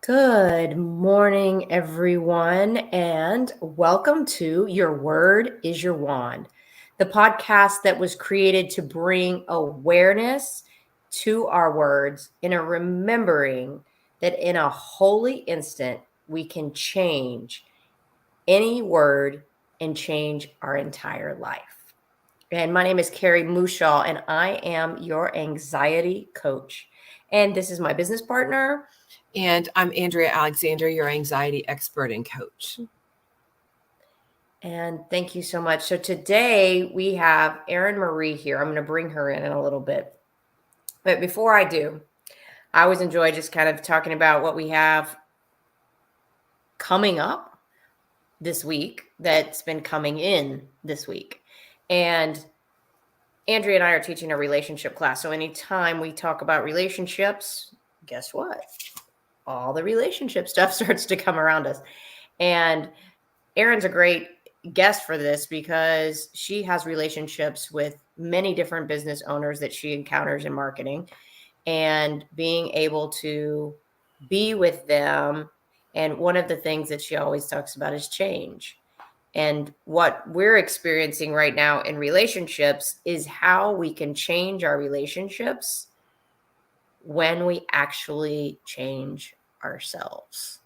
Good morning, everyone, and welcome to Your Word is Your Wand, the podcast that was created to bring awareness to our words in a remembering that in a holy instant, we can change any word and change our entire life. And my name is Carrie Mushaw, and I am your anxiety coach. And this is my business partner. And I'm Andrea Alexander, your anxiety expert and coach. And thank you so much. So today we have Erin Marie here. I'm going to bring her in a little bit. But before I do, I always enjoy just kind of talking about what we have coming up this week that's been coming in this week. And Andrea and I are teaching a relationship class. So anytime we talk about relationships, guess what? All the relationship stuff starts to come around us. And Erin's a great guest for this because she has relationships with many different business owners that she encounters in marketing, and being able to be with them. And one of the things that she always talks about is change. And what we're experiencing right now in relationships is how we can change our relationships when we actually change ourselves.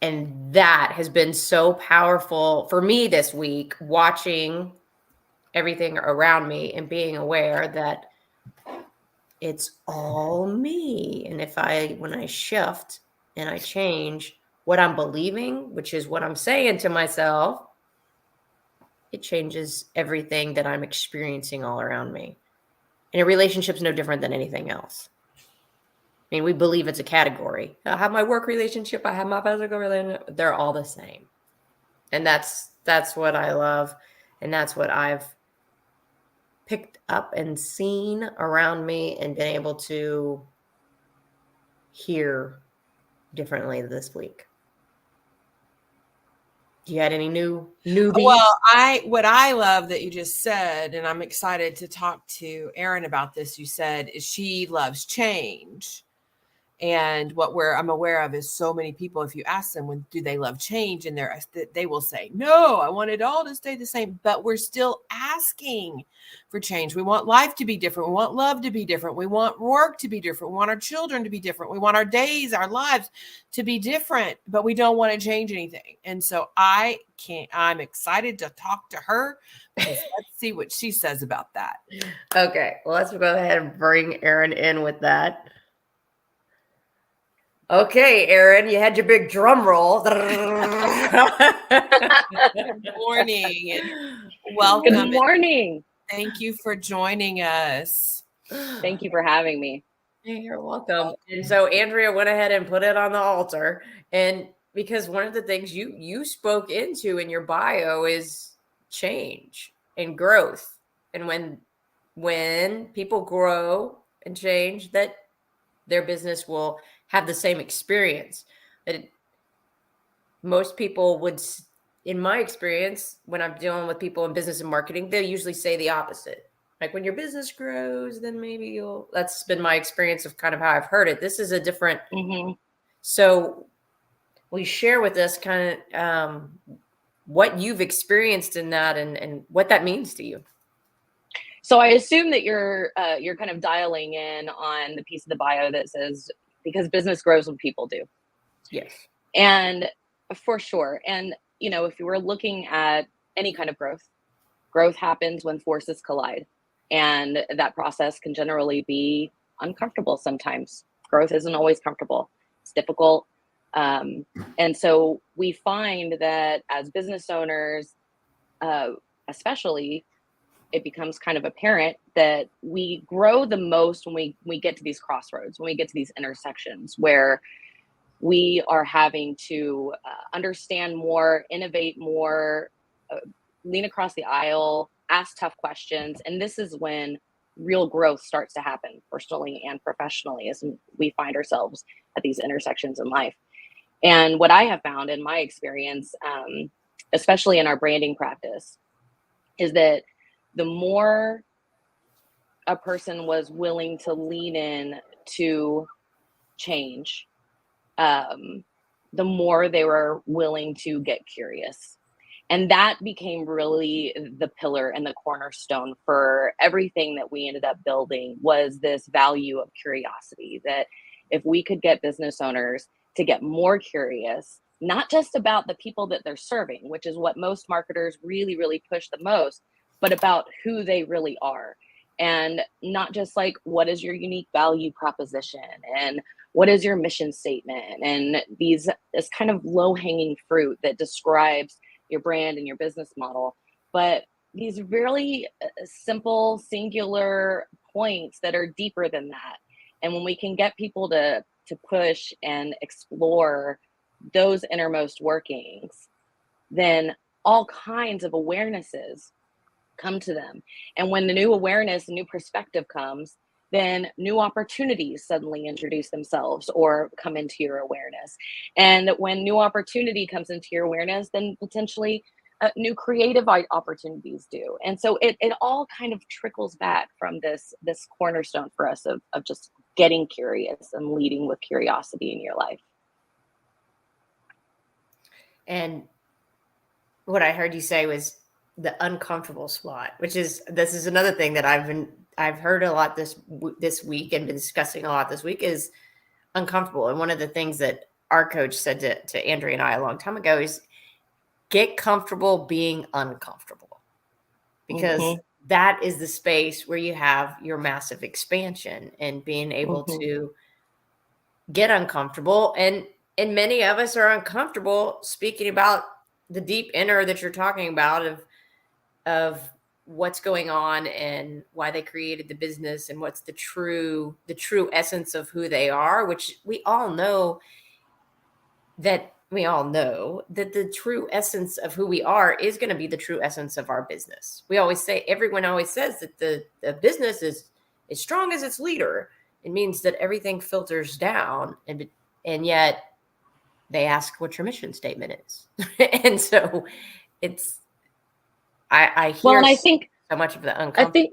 And that has been so powerful for me this week, watching everything around me and being aware that it's all me. And when I shift and I change what I'm believing, which is what I'm saying to myself, it changes everything that I'm experiencing all around me. And a relationship's no different than anything else. I mean, we believe it's a category. I have my work relationship, I have my physical relationship. They're all the same. And that's what I love. And that's what I've picked up and seen around me and been able to hear differently this week. You had any newbies? Well, what I love that you just said, and I'm excited to talk to Erin about this, you said, is she loves change. And what I'm aware of is so many people, if you ask them, do they love change? And they will say, no, I want it all to stay the same. But we're still asking for change. We want life to be different. We want love to be different. We want work to be different. We want our children to be different. We want our days, our lives to be different, but we don't want to change anything. And so I'm excited to talk to her. Let's see what she says about that. Okay, well, let's go ahead and bring Erin in with that. Okay, Erin, you had your big drum roll. Good morning and welcome. Good morning. Thank you for joining us. Thank you for having me. You're welcome. And so Andrea went ahead and put it on the altar. And because one of the things you spoke into in your bio is change and growth. And when people grow and change, that their business will have the same experience. Most people would, in my experience, when I'm dealing with people in business and marketing, they'll usually say the opposite. Like when your business grows, then maybe that's been my experience of kind of how I've heard it. This is a different. Mm-hmm. So will you share with us kind of what you've experienced in that and what that means to you? So I assume that you're kind of dialing in on the piece of the bio that says, because business grows when people do. Yes. And for sure. And, if you were looking at any kind of growth happens when forces collide. And that process can generally be uncomfortable sometimes. Growth isn't always comfortable. It's difficult. And so we find that as business owners, especially, it becomes kind of apparent that we grow the most when we get to these crossroads, when we get to these intersections where we are having to understand more, innovate more, lean across the aisle, ask tough questions. And this is when real growth starts to happen personally and professionally as we find ourselves at these intersections in life. And what I have found in my experience, especially in our branding practice, is that the more a person was willing to lean in to change, the more they were willing to get curious. And that became really the pillar and the cornerstone for everything that we ended up building, was this value of curiosity, that if we could get business owners to get more curious, not just about the people that they're serving, which is what most marketers really, really push the most, but about who they really are. And not just like, what is your unique value proposition and what is your mission statement, and this kind of low hanging fruit that describes your brand and your business model, but these really simple, singular points that are deeper than that. And when we can get people to push and explore those innermost workings, then all kinds of awarenesses come to them. And when the new awareness, new perspective comes, then new opportunities suddenly introduce themselves or come into your awareness. And when new opportunity comes into your awareness, then potentially new creative opportunities do. And so it all kind of trickles back from this cornerstone for us of just getting curious and leading with curiosity in your life. And what I heard you say was the uncomfortable spot, this is another thing that I've heard a lot this week and been discussing a lot this week, is uncomfortable. And one of the things that our coach said to Andrea and I a long time ago is get comfortable being uncomfortable, because that is the space where you have your massive expansion and being able to get uncomfortable. And many of us are uncomfortable speaking about the deep inner that you're talking about of what's going on and why they created the business and what's the true essence of who they are, which we all know that the true essence of who we are is going to be the true essence of our business. Everyone always says that the business is as strong as its leader. It means that everything filters down, and yet they ask what your mission statement is. And so I hear well, and I think so much of the uncomfortable.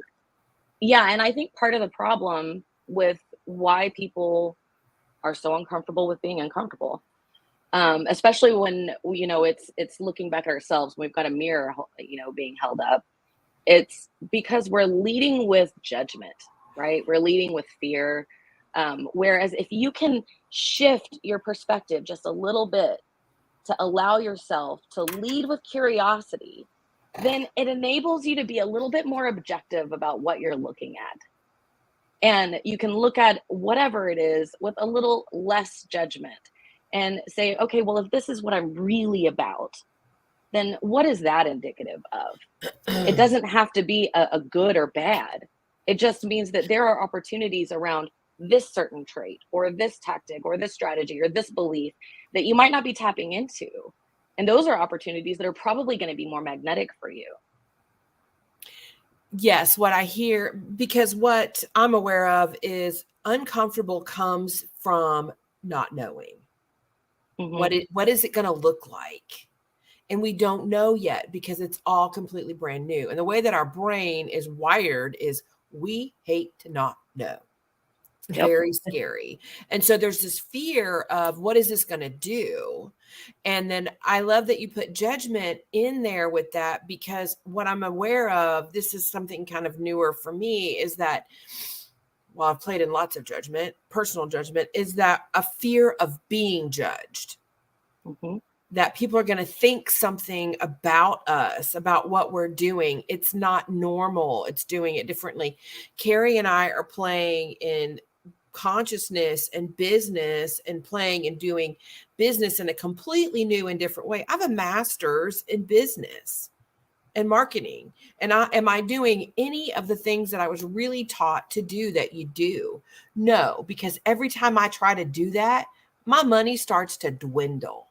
I think part of the problem with why people are so uncomfortable with being uncomfortable, especially when it's looking back at ourselves, we've got a mirror being held up, it's because we're leading with judgment, right? We're leading with fear. Whereas if you can shift your perspective just a little bit to allow yourself to lead with curiosity, then it enables you to be a little bit more objective about what you're looking at. And you can look at whatever it is with a little less judgment and say, okay, well, if this is what I'm really about, then what is that indicative of? It doesn't have to be a good or bad. It just means that there are opportunities around this certain trait or this tactic or this strategy or this belief that you might not be tapping into. And those are opportunities that are probably going to be more magnetic for you. Yes, what I hear, because what I'm aware of is uncomfortable comes from not knowing. What is it going to look like? And we don't know yet because it's all completely brand new. And the way that our brain is wired is we hate to not know. It's very scary. And so there's this fear of what is this going to do? And then I love that you put judgment in there with that, because what I'm aware of, this is something kind of newer for me, is that, well, I've played in lots of judgment, personal judgment, is that a fear of being judged. That people are going to think something about us, about what we're doing. It's not normal. It's doing it differently. Carrie and I are playing in consciousness and business and playing and doing business in a completely new and different way. I have a master's in business and marketing. And am I doing any of the things that I was really taught to do that you do? No, because every time I try to do that, my money starts to dwindle.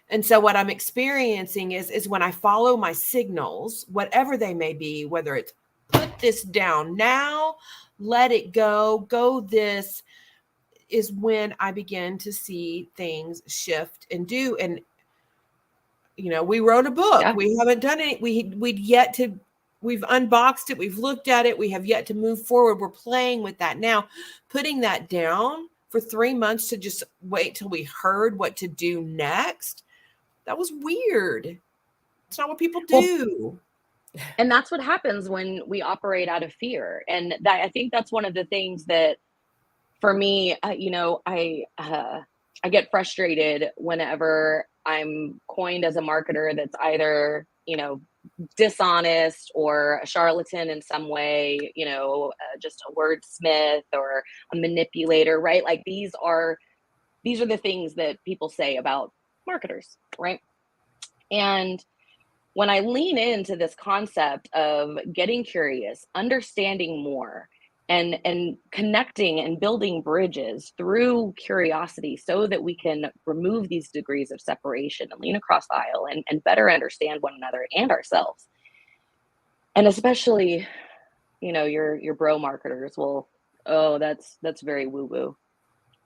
And so what I'm experiencing is when I follow my signals, whatever they may be, whether it's put this down now, let it go this, is when I begin to see things shift and do. And, we wrote a book. We haven't done it. We'd yet to we've unboxed it. We've looked at it. We have yet to move forward. We're playing with that now. Putting that down for 3 months to just wait till we heard what to do next. That was weird. It's not what people do. And that's what happens when we operate out of fear. And that, I think that's one of the things that, for me, I get frustrated whenever I'm coined as a marketer that's either, dishonest or a charlatan in some way, just a wordsmith or a manipulator, right? Like these are the things that people say about marketers, right? And when I lean into this concept of getting curious, understanding more, and connecting and building bridges through curiosity so that we can remove these degrees of separation and lean across the aisle and better understand one another and ourselves. And especially, your bro marketers will, oh, that's very woo-woo.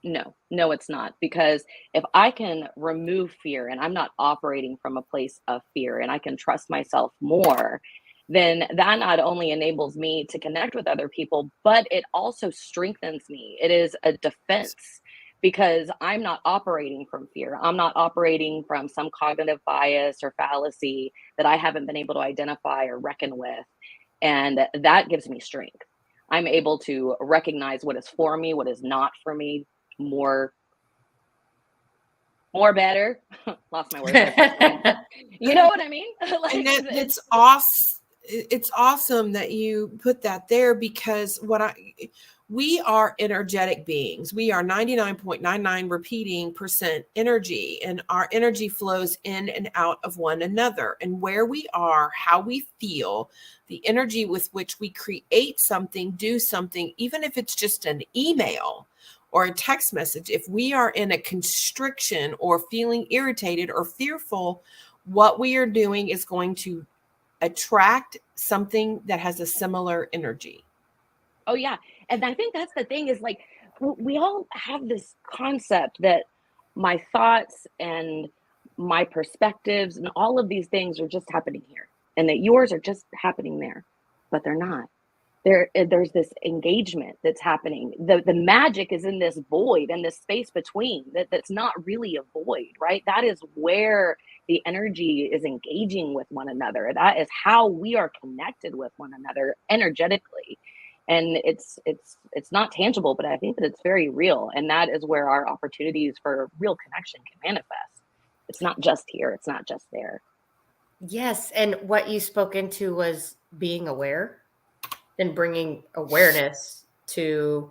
No, it's not. Because if I can remove fear and I'm not operating from a place of fear and I can trust myself more, then that not only enables me to connect with other people, but it also strengthens me. It is a defense because I'm not operating from fear. I'm not operating from some cognitive bias or fallacy that I haven't been able to identify or reckon with. And that gives me strength. I'm able to recognize what is for me, what is not for me, more better. Lost my words. You know what I mean? Like, And it's awesome. It's awesome that you put that there, because we are energetic beings. We are 99.99 repeating percent energy, and our energy flows in and out of one another. And where we are, how we feel, the energy with which we create something, do something, even if it's just an email or a text message, if we are in a constriction or feeling irritated or fearful, what we are doing is going to attract something that has a similar energy. Oh yeah. And I think that's the thing, is like, we all have this concept that my thoughts and my perspectives and all of these things are just happening here, and that yours are just happening there, but they're not. There's this engagement that's happening. The magic is in this void and this space between that's not really a void, right? That is where the energy is engaging with one another. That is how we are connected with one another energetically. And it's not tangible, but I think that it's very real. And that is where our opportunities for real connection can manifest. It's not just here, it's not just there. Yes. And what you spoke into was being aware and bringing awareness to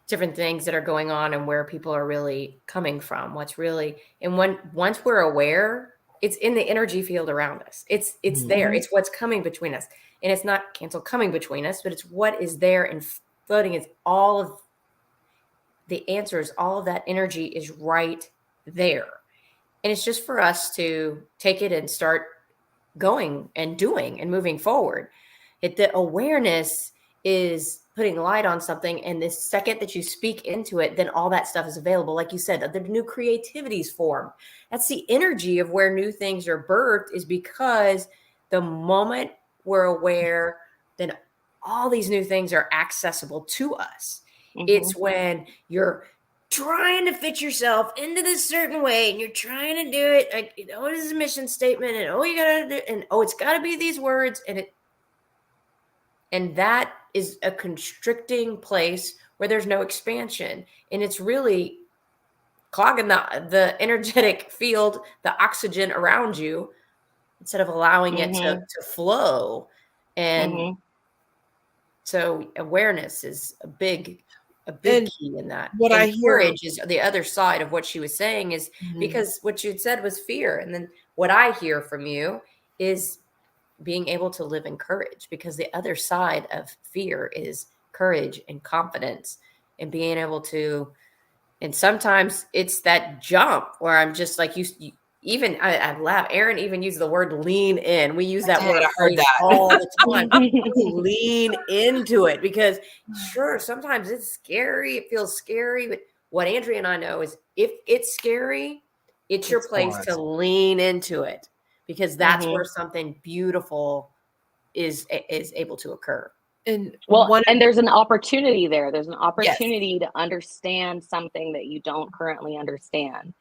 different things that are going on and where people are really coming from, what's really, and once we're aware, it's in the energy field around us. It's there. It's what's coming between us. And it's not cancel coming between us, but it's what is there and floating. It's all of the answers, all of that energy is right there. And it's just for us to take it and start going and doing and moving forward. The awareness is putting light on something, and the second that you speak into it, then all that stuff is available. Like you said, the new creativities form. That's the energy of where new things are birthed, is because the moment we're aware, then all these new things are accessible to us. It's when you're trying to fit yourself into this certain way and you're trying to do it like, it is a mission statement, and you gotta do, and it's got to be these words, and that is a constricting place where there's no expansion, and it's really clogging the energetic field, the oxygen around you, instead of allowing it to flow. And so awareness is a big key in that. What I hear, courage is the other side of what she was saying, is because what you had said was fear. And then what I hear from you is being able to live in courage, because the other side of fear is courage and confidence and being able to, and sometimes it's that jump where I'm just like, even I laugh. Erin even used the word lean in. We use that word all the time. Lean into it, because sure, sometimes it's scary. It feels scary. But what Andrea and I know is, if it's scary, it's your place to lean into it, because that's where something beautiful is able to occur. And and there's an opportunity there. There's an opportunity to understand something that you don't currently understand.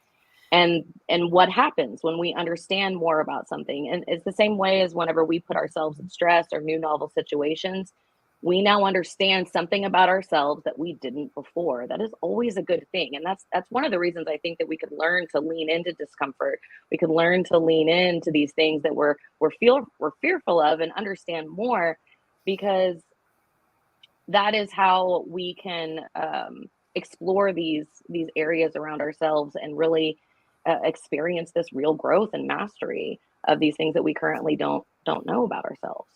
And what happens when we understand more about something? And it's the same way as whenever we put ourselves in stress or new novel situations, we now understand something about ourselves that we didn't before. That is always a good thing. And that's one of the reasons I think that we could learn to lean into discomfort. We could learn to lean into these things that we're fearful of and understand more, because that is how we can explore these areas around ourselves and really experience this real growth and mastery of these things that we currently don't know about ourselves.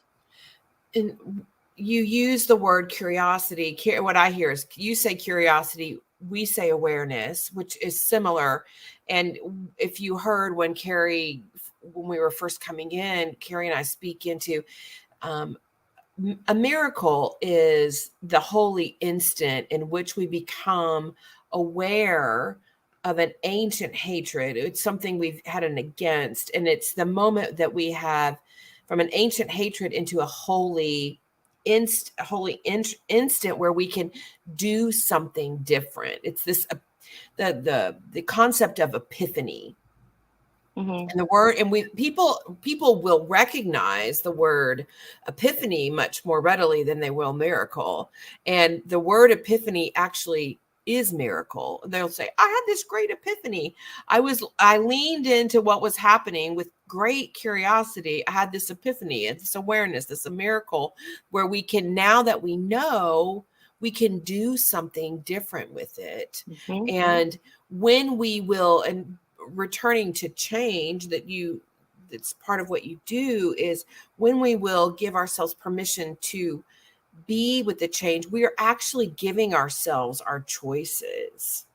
And you use the word curiosity. What I hear is you say curiosity, we say awareness, which is similar. And if you heard when we were first coming in, Carrie and I speak into a miracle is the holy instant in which we become aware of an ancient hatred. It's something we've had an against, and it's the moment that we have from an ancient hatred into a holy instant where we can do something different. It's this the concept of epiphany. Mm-hmm. And the word, and people will recognize the word epiphany much more readily than they will miracle. And the word epiphany actually is miracle. They'll say, I had this great epiphany. I leaned into what was happening with great curiosity. I had this epiphany, this awareness, this a miracle where we can, now that we know, we can do something different with it. Mm-hmm. And when we will, and returning to change, that's part of what you do, is when we will give ourselves permission to be with the change, we are actually giving ourselves our choices.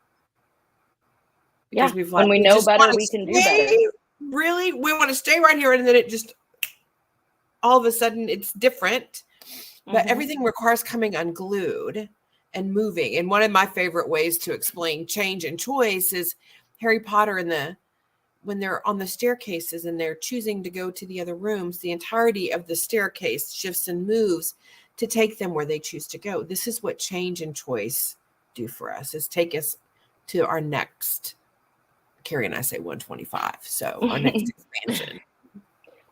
Because when we know better, we can do better. Really, we want to stay right here, and then it just all of a sudden it's different. But everything requires coming unglued and moving. And one of my favorite ways to explain change and choice is Harry Potter when they're on the staircases and they're choosing to go to the other rooms, the entirety of the staircase shifts and moves to take them where they choose to go. This is what change and choice do for us, is take us to our next, Carrie and I say 125. So our next expansion.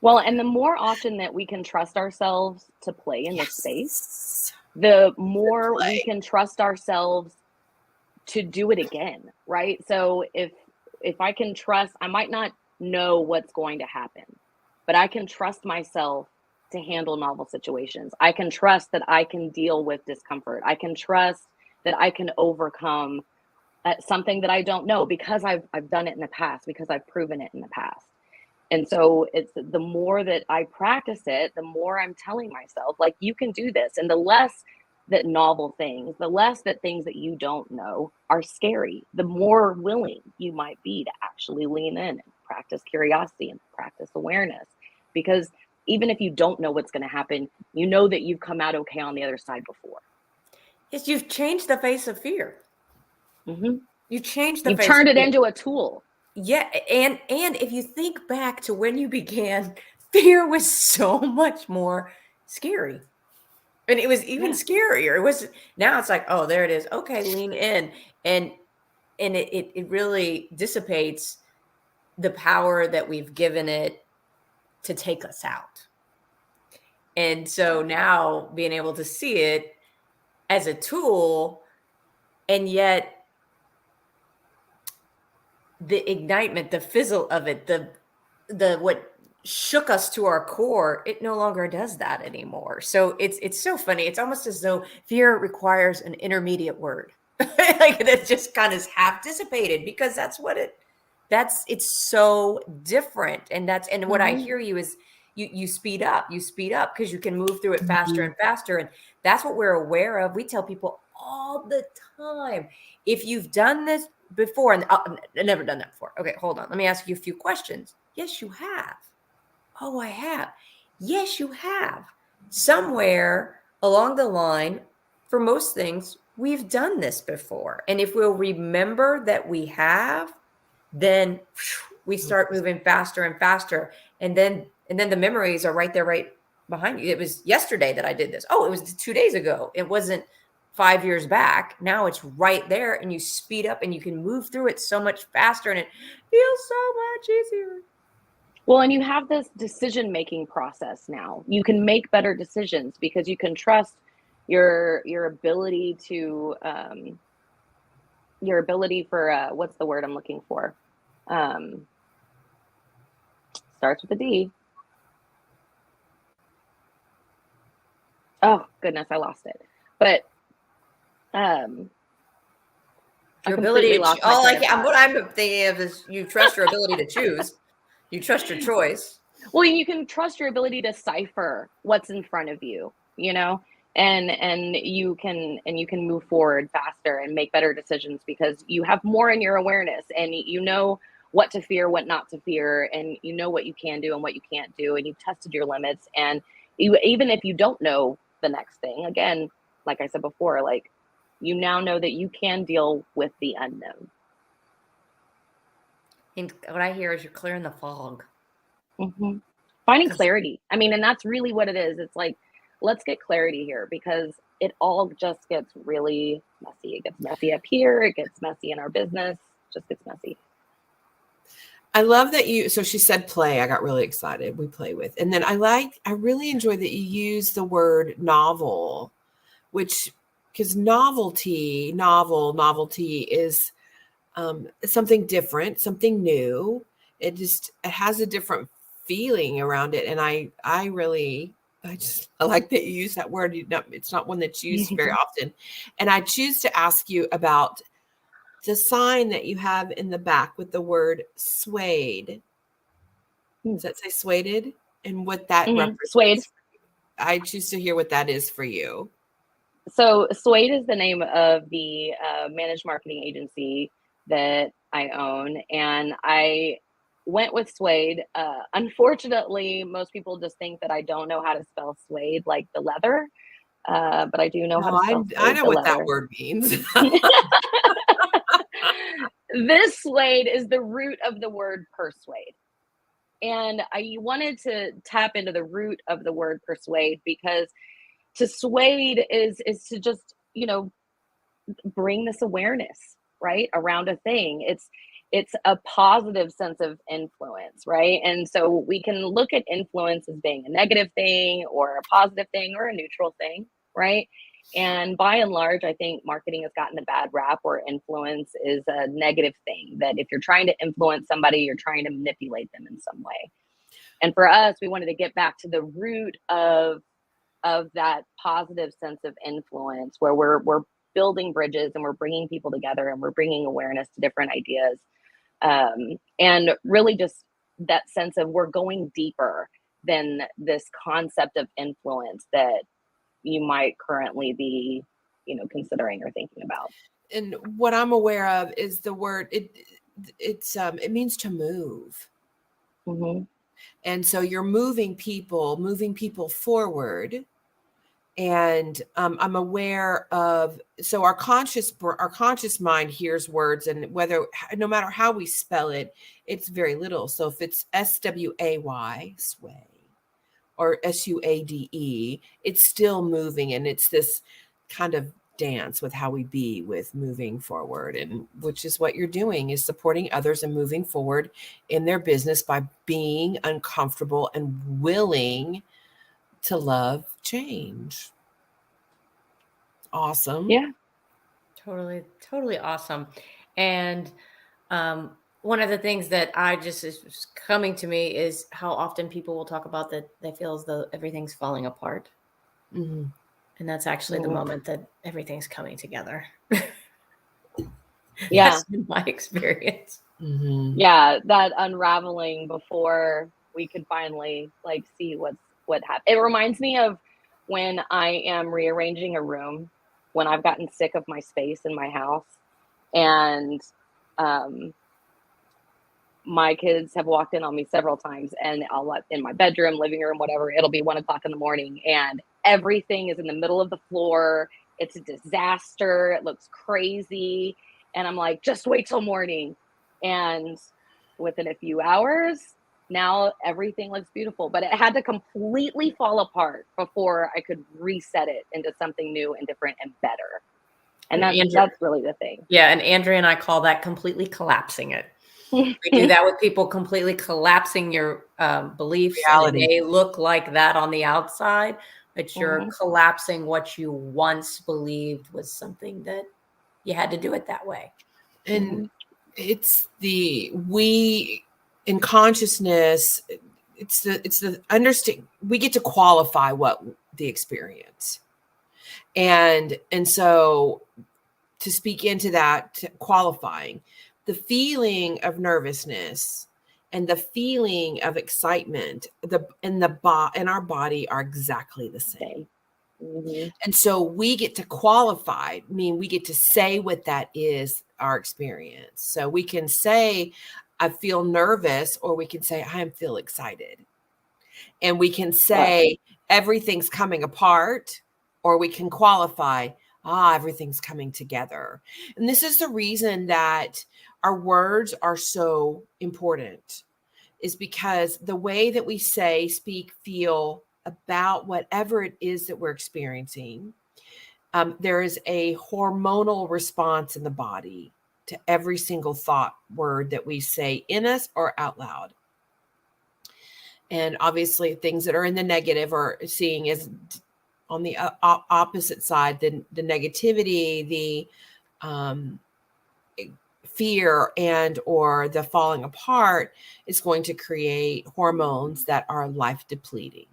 Well, and the more often that we can trust ourselves to play in this space, the more we can trust ourselves to do it again, right? So if I can trust, I might not know what's going to happen, but I can trust myself to handle novel situations. I can trust that I can deal with discomfort. I can trust that I can overcome something that I don't know, because I've done it in the past, because I've proven it in the past. And so it's the more that I practice it, the more I'm telling myself, like, you can do this. And the less that novel things, the less that things that you don't know are scary, the more willing you might be to actually lean in and practice curiosity and practice awareness. Because even if you don't know what's going to happen, you know that you've come out okay on the other side before. Yes, you've changed the face of fear. Mm-hmm. You changed the face. You've turned it into a tool. Yeah, and if you think back to when you began, fear was so much more scary. And it was even scarier. It was, now it's like, oh, there it is. Okay, lean in. And it really dissipates the power that we've given it to take us out. And so now being able to see it as a tool, and yet the ignitement, the fizzle of it, the what shook us to our core, it no longer does that anymore. So it's so funny. It's almost as though fear requires an intermediate word. Like, it just kind of half dissipated, because it's so different. And what I hear you is you speed up because you can move through it faster and faster. And that's what we're aware of. We tell people all the time, if you've done this before, and I've never done that before. Okay, hold on. Let me ask you a few questions. Yes, you have. Oh, I have. Yes, you have. Somewhere along the line, for most things, we've done this before. And if we'll remember that we have, then we start moving faster and faster. And then the memories are right there, right behind you. It was yesterday that I did this. Oh, it was 2 days ago. It wasn't 5 years back. Now it's right there, and you speed up and you can move through it so much faster, and it feels so much easier. Well, and you have this decision-making process now. You can make better decisions because you can trust your ability to your ability for what's the word I'm looking for? Starts with a D. Oh goodness, I lost it. But Your I ability completely to lost my train of thought. what I'm thinking of is you trust your ability to choose. You trust your choice. Well, you can trust your ability to decipher what's in front of you, you know, and you can move forward faster and make better decisions because you have more in your awareness, and you know what to fear, what not to fear, and you know what you can do and what you can't do, and you've tested your limits. And even if you don't know the next thing, again, like I said before, like you now know that you can deal with the unknown. And what I hear is you're clearing the fog. Mm-hmm. Finding clarity. I mean, and that's really what it is. It's like, let's get clarity here because it all just gets really messy. It gets messy up here. It gets messy in our business. It just gets messy. I love that so she said play. I got really excited. We play with. And then I really enjoy that you use the word novel, because novelty is something different, something new. It has a different feeling around it. And I like that you use that word. It's not one that's used very often. And I choose to ask you about the sign that you have in the back with the word suede. Does that say sueded? And what that represents? Suede. I choose to hear what that is for you. So Suede is the name of the managed marketing agency that I own. And I went with suede. Unfortunately, most people just think that I don't know how to spell suede, like the leather. But I do know how to spell suede, I know what leather. that word means. This suede is the root of the word persuade. And I wanted to tap into the root of the word persuade because to suade is to just, bring this awareness, right, around a thing. It's a positive sense of influence, right? And so we can look at influence as being a negative thing or a positive thing or a neutral thing, right? And by and large, I think marketing has gotten a bad rap where influence is a negative thing, that if you're trying to influence somebody, you're trying to manipulate them in some way. And for us, we wanted to get back to the root of that positive sense of influence where we're building bridges and we're bringing people together and we're bringing awareness to different ideas. And really just that sense of we're going deeper than this concept of influence that you might currently be, considering or thinking about. And what I'm aware of is the word, it means to move. Mm-hmm. And so you're moving people forward. And I'm aware of, so our conscious mind hears words, and no matter how we spell it, it's very little. So if it's SWAY, sway, or SUADE, it's still moving, and it's this kind of dance with how we be with moving forward, and which is what you're doing, is supporting others and moving forward in their business by being uncomfortable and willing to love change. Awesome. Yeah. Totally awesome. And one of the things that is coming to me is how often people will talk about that they feel as though everything's falling apart. Mm-hmm. And that's actually the moment that everything's coming together. Yeah. That's been my experience. Mm-hmm. Yeah, that unraveling before we could finally see what happened. It reminds me of when I am rearranging a room, when I've gotten sick of my space in my house, and my kids have walked in on me several times, and I'll let in my bedroom, living room, whatever, it'll be 1:00 in the morning and everything is in the middle of the floor. It's a disaster. It looks crazy. And I'm like, just wait till morning. And within a few hours, Now everything looks beautiful, but it had to completely fall apart before I could reset it into something new and different and better. And that's really the thing. Yeah. And Andrea and I call that completely collapsing it. We do that with people, completely collapsing your beliefs. Reality. And it may look like that on the outside, but you're Mhm. collapsing what you once believed was something that you had to do it that way. And it's we in consciousness, it's the understand, we get to qualify what the experience. And so to speak into that qualifying, the feeling of nervousness and the feeling of excitement, in our body are exactly the same. Mm-hmm. And so we get to qualify, I mean, we get to say what that is, our experience. So we can say, I feel nervous, or we can say, I feel excited. And we can say, everything's coming apart, or we can qualify, everything's coming together. And this is the reason that our words are so important, is because the way that we say, speak, feel about whatever it is that we're experiencing, there is a hormonal response in the body to every single thought, word that we say in us or out loud. And obviously things that are in the negative are seeing as on the opposite side, the negativity, the fear and or the falling apart is going to create hormones that are life depleting.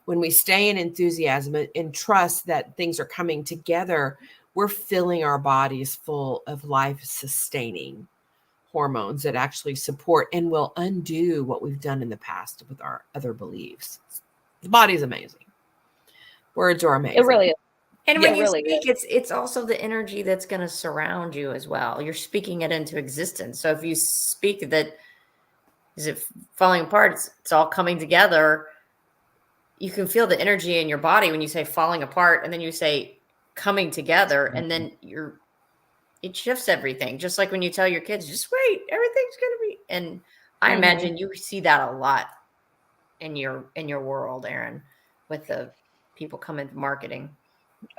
When we stay in enthusiasm and trust that things are coming together, we're filling our bodies full of life sustaining hormones that actually support and will undo what we've done in the past with our other beliefs. The body's amazing. Words are amazing. It really is. And when It you really speak, it's also the energy that's going to surround you as well. You're speaking it into existence. So if you speak that, is it falling apart? It's all coming together. You can feel the energy in your body when you say falling apart, and then you say coming together, and then it shifts everything. Just like when you tell your kids, just wait, everything's going to be. And I imagine you see that a lot in your world, Erin, with the people coming to marketing.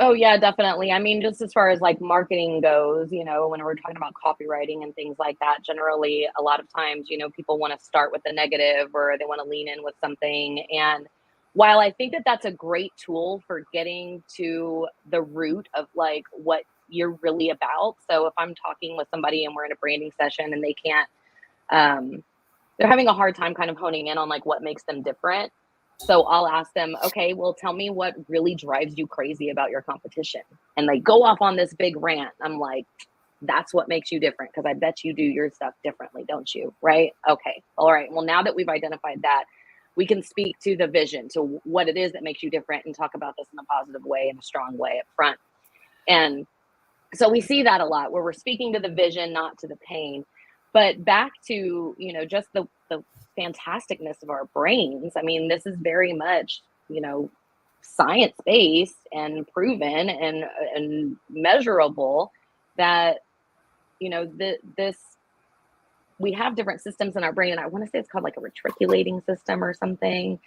Oh yeah, definitely. I mean, just as far as like marketing goes, you know, when we're talking about copywriting and things like that, generally a lot of times, you know, people want to start with the negative or they want to lean in with something. And while I think that that's a great tool for getting to the root of like what you're really about. So if I'm talking with somebody and we're in a branding session and they can't, they're having a hard time kind of honing in on like what makes them different. So I'll ask them, okay, well, tell me what really drives you crazy about your competition. And they go off on this big rant. I'm like, that's what makes you different, because I bet you do your stuff differently, don't you? Right? Okay. All right. Well, now that we've identified that, we can speak to the vision, to what it is that makes you different, and talk about this in a positive way, in a strong way up front. And so we see that a lot, where we're speaking to the vision, not to the pain. But back to, you know, just the fantasticness of our brains. I mean, this is very much, you know, science based and proven and measurable that, you know, this we have different systems in our brain, and I want to say it's called like a reticulating system or something.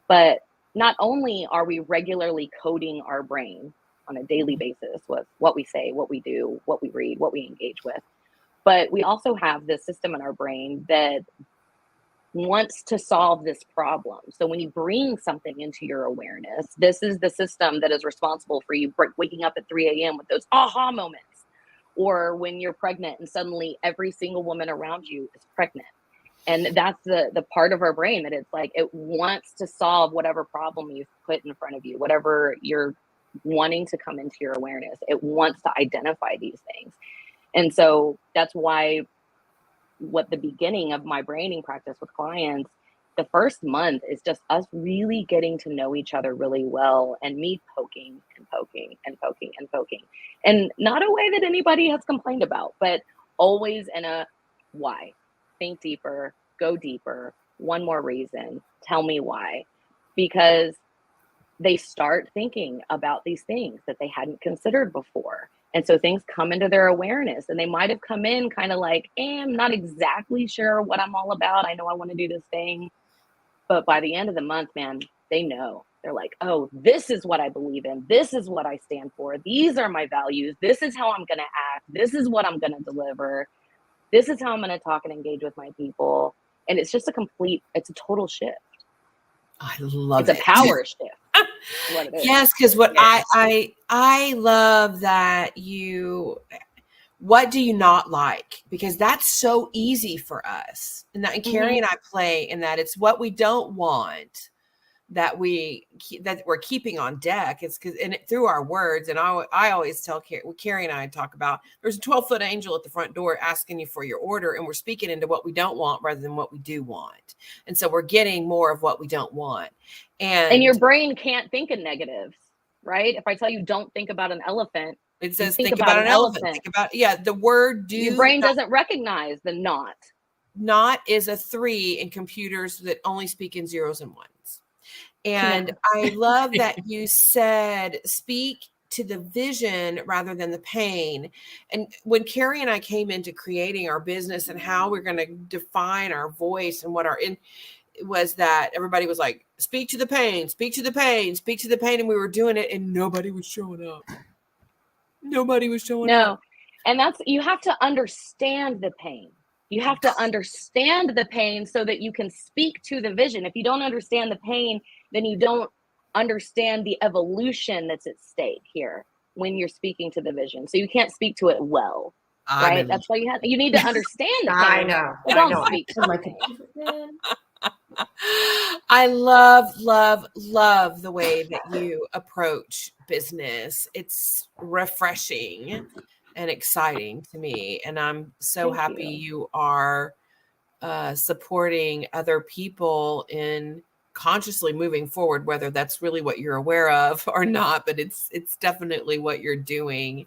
But not only are we regularly coding our brain on a daily basis with what we say, what we do, what we read, what we engage with, but we also have this system in our brain that wants to solve this problem. So when you bring something into your awareness, this is the system that is responsible for you waking up at 3 a.m. with those aha moments. Or when you're pregnant and suddenly every single woman around you is pregnant. And that's the part of our brain that it's like it wants to solve whatever problem you've put in front of you, whatever you're wanting to come into your awareness. It wants to identify these things. And so that's why what the beginning of my branding practice with clients, the first month is just us really getting to know each other really well, and me poking and poking and poking and poking. And not a way that anybody has complained about, but always in a why. Think deeper, go deeper, one more reason, tell me why. Because they start thinking about these things that they hadn't considered before. And so things come into their awareness, and they might have come in kind of like, I'm not exactly sure what I'm all about. I know I want to do this thing. But by the end of the month, man, they know. They're like, oh, this is what I believe in. This is what I stand for. These are my values. This is how I'm going to act. This is what I'm going to deliver. This is how I'm going to talk and engage with my people. And it's just it's a total shift. I love it. It's a power shift. What it is. Yes, because I love that what do you not like? Because that's so easy for us. And Carrie and I play in that it's what we don't want that we're keeping on deck. It's through our words. And I always tell Carrie and I talk about, there's a 12-foot angel at the front door asking you for your order, and we're speaking into what we don't want rather than what we do want. And so we're getting more of what we don't want. And your brain can't think in negatives, right? If I tell you don't think about an elephant, it says think about an elephant. Think about the word do. Your brain doesn't recognize the not. Not is a 3 in computers that only speak in zeros and ones. And I love that you said speak to the vision rather than the pain. And when Carrie and I came into creating our business and how we're going to define our voice and what was that everybody was like, speak to the pain, speak to the pain, speak to the pain. And we were doing it and nobody was showing up. Nobody was showing up. And you have to understand the pain. You have to understand the pain so that you can speak to the vision. If you don't understand the pain, then you don't understand the evolution that's at stake here when you're speaking to the vision. So you can't speak to it well, right? That's why you need to understand the pain. I know. Don't speak to the pain. I love the way that you approach business. It's refreshing and exciting to me. And I'm so happy you are supporting other people in consciously moving forward, whether that's really what you're aware of or not, but it's definitely what you're doing.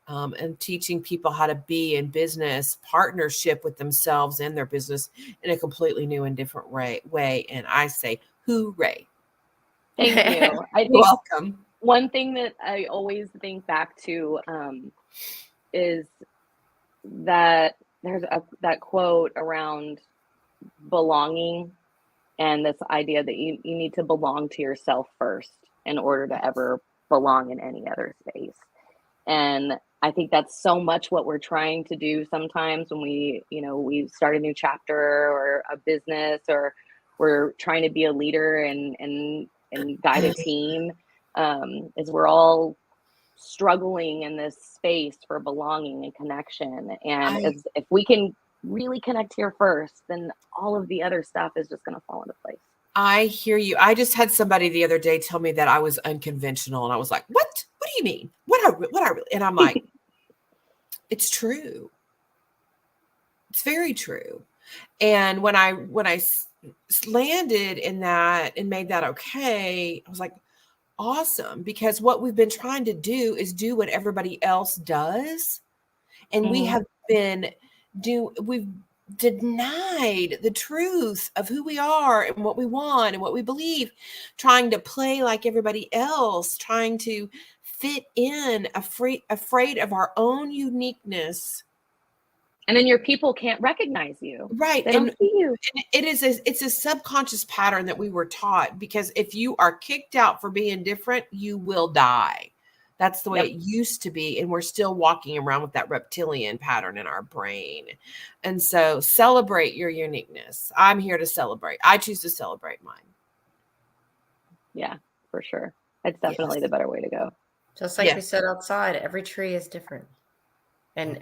And teaching people how to be in business partnership with themselves and their business in a completely new and different way. And I say, hooray. Thank you. I think welcome. One thing that I always think back to is that there's that quote around belonging and this idea that you need to belong to yourself first in order to ever belong in any other space. And I think that's so much what we're trying to do sometimes when we start a new chapter or a business, or we're trying to be a leader and guide a team, is we're all struggling in this space for belonging and connection. And if we can really connect here first, then all of the other stuff is just going to fall into place. I hear you. I just had somebody the other day tell me that I was unconventional, and I was like, what do you mean? What I really? And I'm like, it's true. It's very true. And when I landed in that and made that okay, I was like, awesome, because what we've been trying to do is do what everybody else does. And we've denied the truth of who we are and what we want and what we believe, trying to play like everybody else, trying to fit in, afraid of our own uniqueness. And then your people can't recognize you. Right. They don't see you. And it's a subconscious pattern that we were taught, because if you are kicked out for being different, you will die. That's the way it used to be. And we're still walking around with that reptilian pattern in our brain. And so celebrate your uniqueness. I'm here to celebrate. I choose to celebrate mine. Yeah, for sure. It's definitely the better way to go. Just like we said outside, every tree is different. And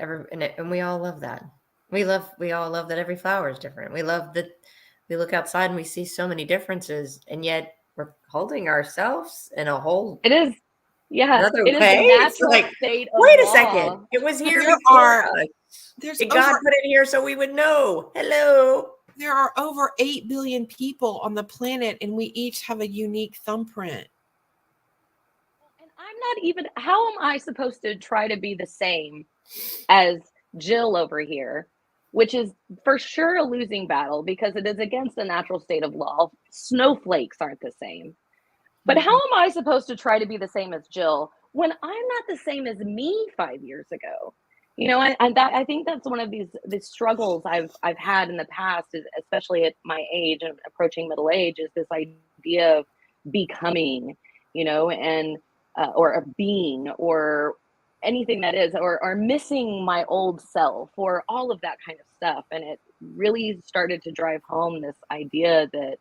we all love that. We all love that every flower is different. We love that we look outside and we see so many differences, and yet we're holding ourselves in a whole. It is, another it way. is the natural state of wait a law. second, it was here before us. God put it here so we would know. Hello. There are over 8 billion people on the planet, and we each have a unique thumbprint. I'm not even, how am I supposed to try to be the same as Jill over here, which is for sure a losing battle because it is against the natural state of law. Snowflakes aren't the same. But how am I supposed to try to be the same as Jill when I'm not the same as me 5 years ago? You know, I think that's one of these struggles I've had in the past, is especially at my age and approaching middle age, is this idea of becoming, you know, and or of being, or anything that is, or missing my old self, or all of that kind of stuff. And it really started to drive home this idea that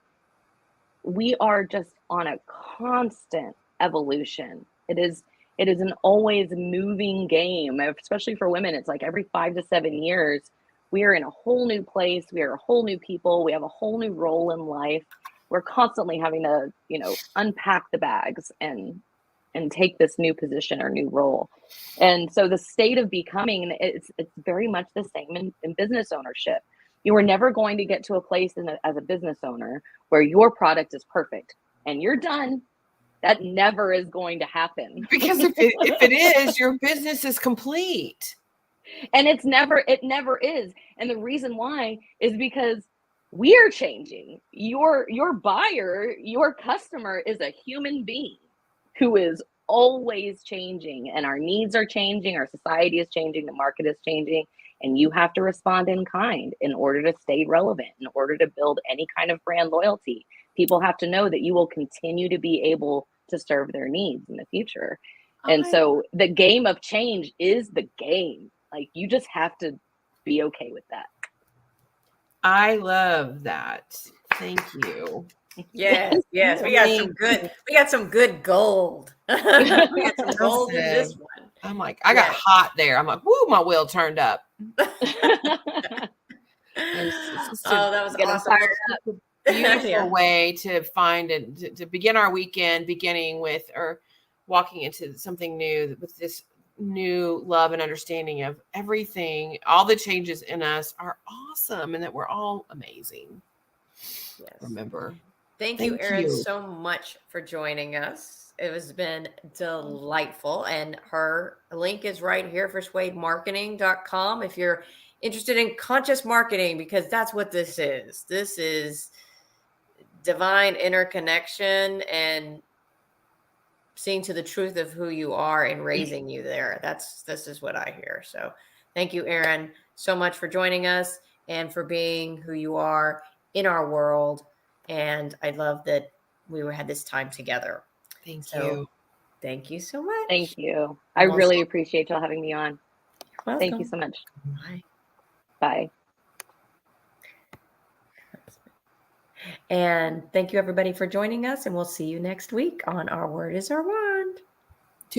we are just on a constant evolution. It is an always moving game, especially for women. It's like every 5 to 7 years, we are in a whole new place. We are a whole new people. We have a whole new role in life. We're constantly having to, you know, unpack the bags and take this new position or new role. And so the state of becoming, it's very much the same in business ownership. You are never going to get to a place as a business owner where your product is perfect and you're done. That never is going to happen. Because if it is, your business is complete. And it never is. And the reason why is because we are changing. Your buyer, your customer is a human being who is always changing, and our needs are changing, our society is changing, the market is changing, and you have to respond in kind in order to stay relevant, in order to build any kind of brand loyalty. People have to know that you will continue to be able to serve their needs in the future. And so the game of change is the game. Like, you just have to be okay with that. I love that. Thank you. Yes. We got some good gold. We got some gold in this one. I'm like, I got hot there. I'm like, woo, my wheel turned up. That was awesome. Beautiful way to find it, to begin our weekend, beginning with, or walking into something new with this new love and understanding of everything. All the changes in us are awesome, and that we're all amazing. Yes. Remember. Thank you, Erin, so much for joining us. It has been delightful. And her link is right here, persuademarketing.com, if you're interested in conscious marketing, because that's what this is. This is divine interconnection and seeing to the truth of who you are and raising you there. This is what I hear. So thank you, Erin, so much for joining us and for being who you are in our world. And I love that we had this time together. Thank you. Thank you so much. Thank you. I really appreciate y'all having me on. Thank you so much. Bye. Bye. And thank you, everybody, for joining us. And we'll see you next week on Our Word is Our Wine.